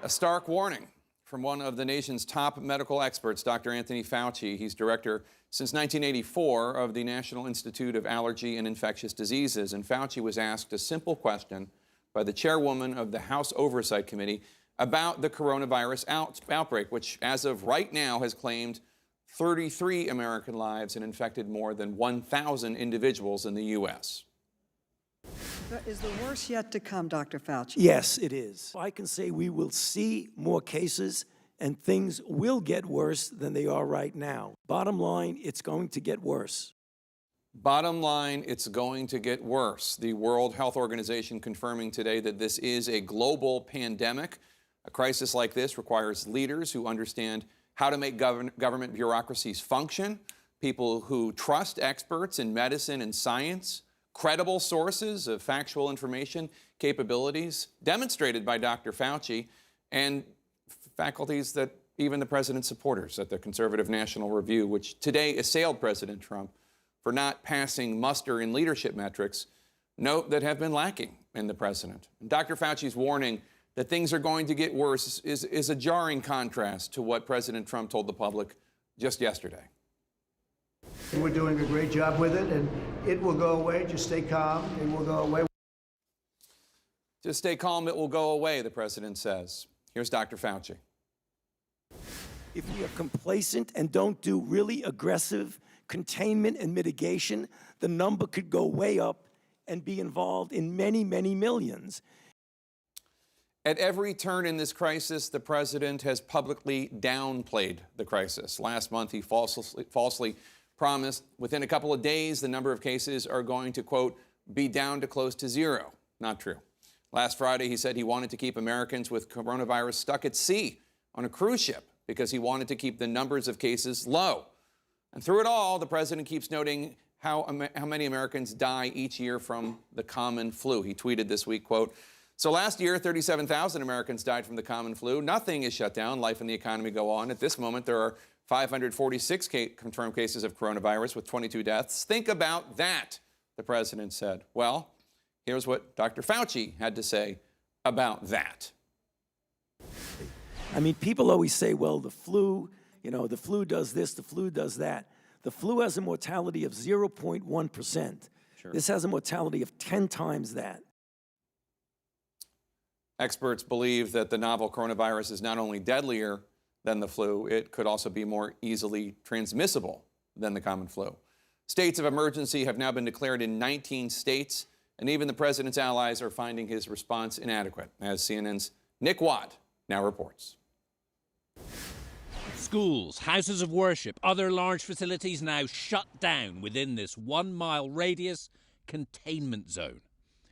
A stark warning from one of the nation's top medical experts, Dr. Anthony Fauci. He's director since 1984 of the National Institute of Allergy and Infectious Diseases. And Fauci was asked a simple question by the chairwoman of the House Oversight Committee about the coronavirus outbreak, which as of right now has claimed 33 American lives and infected more than 1,000 individuals in the U.S. Is the worst yet to come, Dr. Fauci? Yes, it is. I can say we will see more cases and things will get worse than they are right now. Bottom line, it's going to get worse. Bottom line, it's going to get worse. The World Health Organization confirming today that this is a global pandemic. A crisis like this requires leaders who understand how to make government bureaucracies function, people who trust experts in medicine and science, credible sources of factual information, capabilities demonstrated by Dr. Fauci, and faculties that even the president's supporters at the Conservative National Review, which today assailed President Trump for not passing muster in leadership metrics, note that have been lacking in the president. And Dr. Fauci's warning that things are going to get worse is a jarring contrast to what President Trump told the public just yesterday. We're doing a great job with it, and it will go away. Just stay calm. It will go away. Just stay calm. It will go away, the president says. Here's Dr. Fauci. If we are complacent and don't do really aggressive containment and mitigation, the number could go way up and be involved in many, many millions. At every turn in this crisis, the president has publicly downplayed the crisis. Last month, he falsely promised within a couple of days the number of cases are going to, quote, be down to close to zero. Not true. Last Friday, he said he wanted to keep Americans with coronavirus stuck at sea on a cruise ship because he wanted to keep the numbers of cases low. And through it all, the president keeps noting how many Americans die each year from the common flu. He tweeted this week, quote, so last year, 37,000 Americans died from the common flu. Nothing is shut down. Life and the economy go on. At this moment, there are 546 confirmed cases of coronavirus with 22 deaths. Think about that, the president said. Well, here's what Dr. Fauci had to say about that. I mean, people always say, well, the flu does this, the flu does that. The flu has a mortality of 0.1%. Sure. This has a mortality of 10 times that. Experts believe that the novel coronavirus is not only deadlier than the flu, it could also be more easily transmissible than the common flu. States of emergency have now been declared in 19 states, and even the president's allies are finding his response inadequate, as CNN's Nick Watt now reports. Schools, houses of worship, other large facilities now shut down within this 1 mile radius containment zone.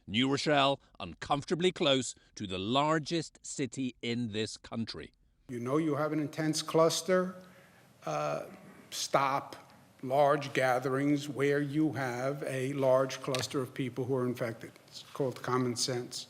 New Rochelle, uncomfortably close to the largest city in this country. You know you have an intense cluster, stop large gatherings where you have a large cluster of people who are infected. It's called common sense.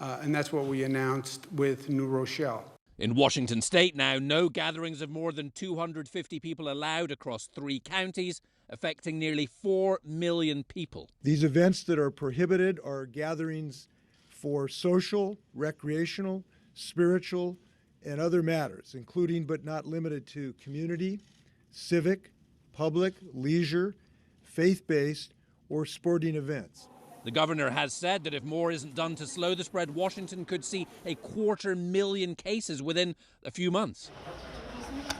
And that's what we announced with New Rochelle. In Washington state now, no gatherings of more than 250 people allowed across 3 counties, affecting nearly 4 million people. These events that are prohibited are gatherings for social, recreational, spiritual, and other matters, including but not limited to community, civic, public, leisure, faith-based, or sporting events. The governor has said that if more isn't done to slow the spread, Washington could see 250,000 cases within a few months.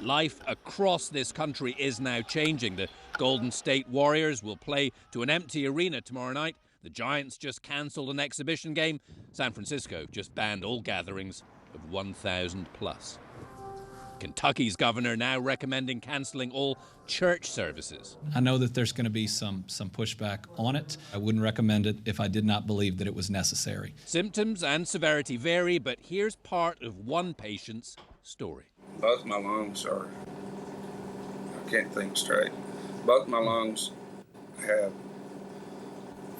Life across this country is now changing. The Golden State Warriors will play to an empty arena tomorrow night. The Giants just cancelled an exhibition game. San Francisco just banned all gatherings of 1,000 plus. Kentucky's governor now recommending cancelling all church services. I know that there's going to be some pushback on it. I wouldn't recommend it if I did not believe that it was necessary. Symptoms and severity vary, but here's part of one patient's story. Both my lungs are, I can't think straight. Both my lungs have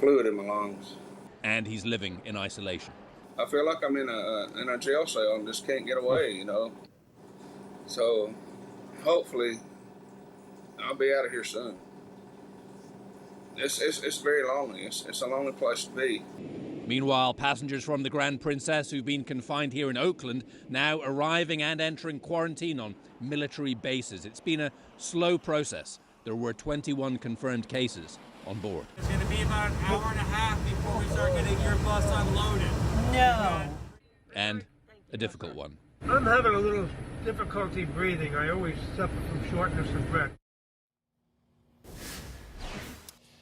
fluid in my lungs. And he's living in isolation. I feel like I'm in a jail cell and just can't get away, you know. So hopefully I'll be out of here soon. It's very lonely. It's a lonely place to be. Meanwhile, passengers from the Grand Princess who've been confined here in Oakland now arriving and entering quarantine on military bases. It's been a slow process. There were 21 confirmed cases on board. It's going to be about an hour and a half before we start getting your bus unloaded. No. And a difficult one. I'm having a little difficulty breathing. I always suffer from shortness of breath.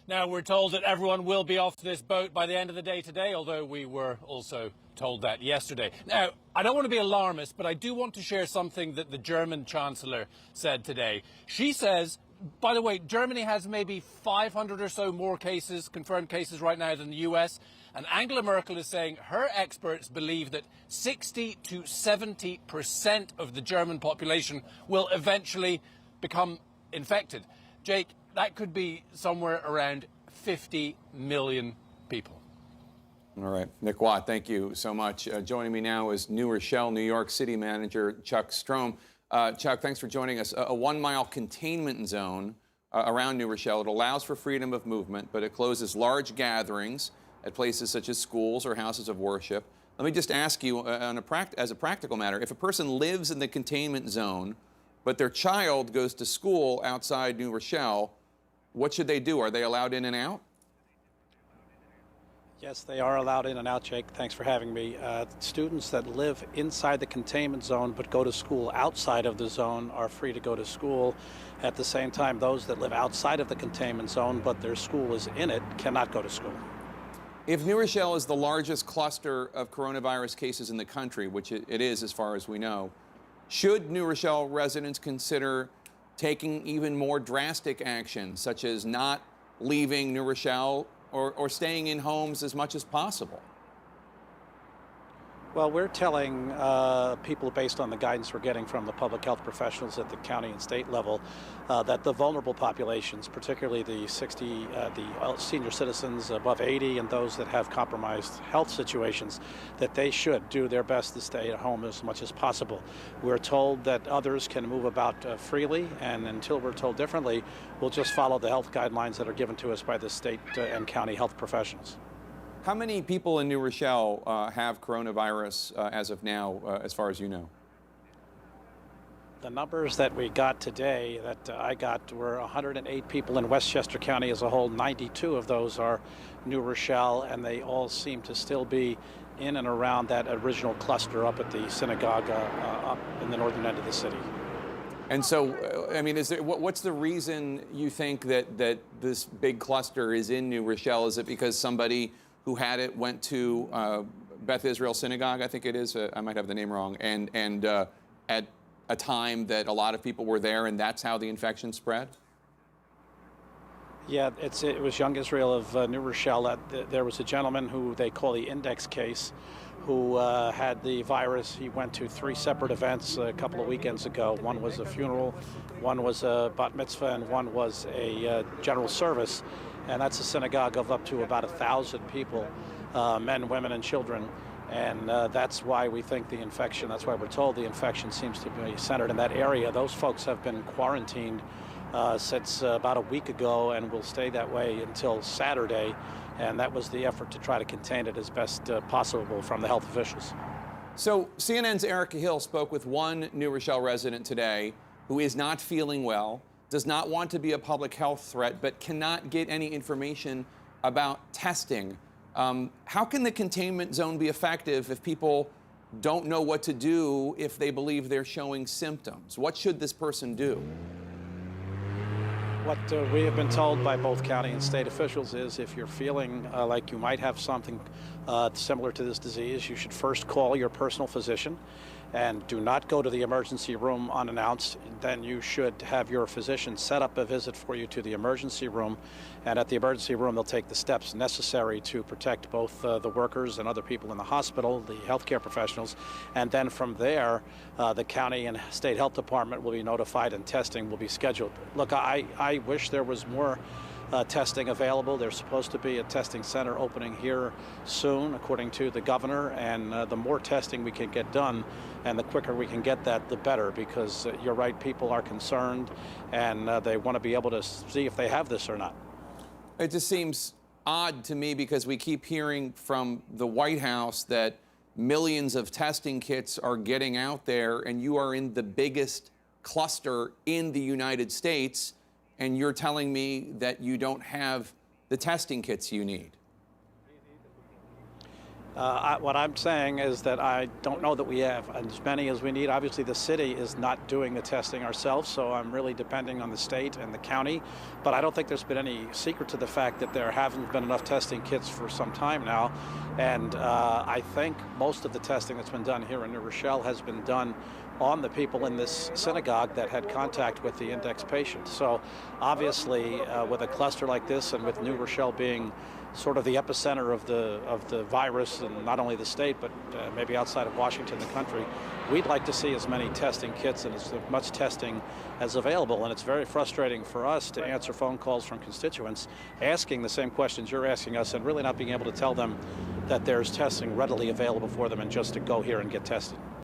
Now, we're told that everyone will be off this boat by the end of the day today, although we were also told that yesterday. Now, I don't want to be alarmist, but I do want to share something that the German Chancellor said today. She says, by the way, Germany has maybe 500 or so more cases, confirmed cases right now than the US. And Angela Merkel is saying her experts believe that 60 to 70% of the German population will eventually become infected. Jake, that could be somewhere around 50 million people. All right. Nick Watt, thank you so much. Joining me now is New Rochelle, New York City manager Chuck Strom. Chuck, thanks for joining us. A 1 mile containment zone around New Rochelle. It allows for freedom of movement, but it closes large gatherings at places such as schools or houses of worship. Let me just ask you, as a practical matter, if a person lives in the containment zone, but their child goes to school outside New Rochelle, what should they do? Are they allowed in and out? Yes, they are allowed in and out, Jake. Thanks for having me. Students that live inside the containment zone but go to school outside of the zone are free to go to school. At the same time, those that live outside of the containment zone but their school is in it cannot go to school. If New Rochelle is the largest cluster of coronavirus cases in the country, which it is as far as we know, should New Rochelle residents consider taking even more drastic action, such as not leaving New Rochelle or staying in homes as much as possible? Well, we're telling people, based on the guidance we're getting from the public health professionals at the county and state level, that the vulnerable populations, particularly the senior citizens above 80 and those that have compromised health situations, that they should do their best to stay at home as much as possible. We're told that others can move about freely, and until we're told differently, we'll just follow the health guidelines that are given to us by the state and county health professionals. How many people in New Rochelle have coronavirus as of now, as far as you know? The numbers that we got today, that I got, were 108 people in Westchester County as a whole. 92 of those are New Rochelle, and they all seem to still be in and around that original cluster up at the synagogue up in the northern end of the city. And so, I mean, what's the reason you think that this big cluster is in New Rochelle? Is it because somebody who had it went to Beth Israel Synagogue, I think it is, I might have the name wrong, and at a time that a lot of people were there, and that's how the infection spread? Yeah, it was Young Israel of New Rochelle. There was a gentleman who they call the index case who had the virus. He went to 3 separate events a couple of weekends ago. One was a funeral, one was a bat mitzvah, and one was a general service. And that's a synagogue of up to about 1,000 people, men, women, and children. And that's why we think the infection, that's why we're told the infection seems to be centered in that area. Those folks have been quarantined since about a week ago and will stay that way until Saturday. And that was the effort to try to contain it as best possible from the health officials. So CNN's Erica Hill spoke with one New Rochelle resident today who is not feeling well, does not want to be a public health threat, but cannot get any information about testing. How can the containment zone be effective if people don't know what to do if they believe they're showing symptoms? What should this person do? What we have been told by both county and state officials is if you're feeling like you might have something similar to this disease, you should first call your personal physician and do not go to the emergency room unannounced. Then you should have your physician set up a visit for you to the emergency room. And at the emergency room, they'll take the steps necessary to protect both the workers and other people in the hospital, the healthcare professionals. And then from there, the county and state health department will be notified and testing will be scheduled. Look, I wish there was more testing available. There's supposed to be a testing center opening here soon, according to the governor, and the more testing we can get done and the quicker we can get that, the better, because you're right, people are concerned and they want to be able to see if they have this or not. It just seems odd to me because we keep hearing from the White House that millions of testing kits are getting out there, and you are in the biggest cluster in the United States, and you're telling me that you don't have the testing kits you need. What I'm saying is that I don't know that we have as many as we need. Obviously, the city is not doing the testing ourselves, so I'm really depending on the state and the county. But I don't think there's been any secret to the fact that there haven't been enough testing kits for some time now. And I think most of the testing that's been done here in New Rochelle has been done on the people in this synagogue that had contact with the index patient. So obviously, with a cluster like this and with New Rochelle being sort of the epicenter of the virus, and not only the state, but maybe outside of Washington, the country, we'd like to see as many testing kits and as much testing as available. And it's very frustrating for us to answer phone calls from constituents asking the same questions you're asking us and really not being able to tell them that there's testing readily available for them and just to go here and get tested.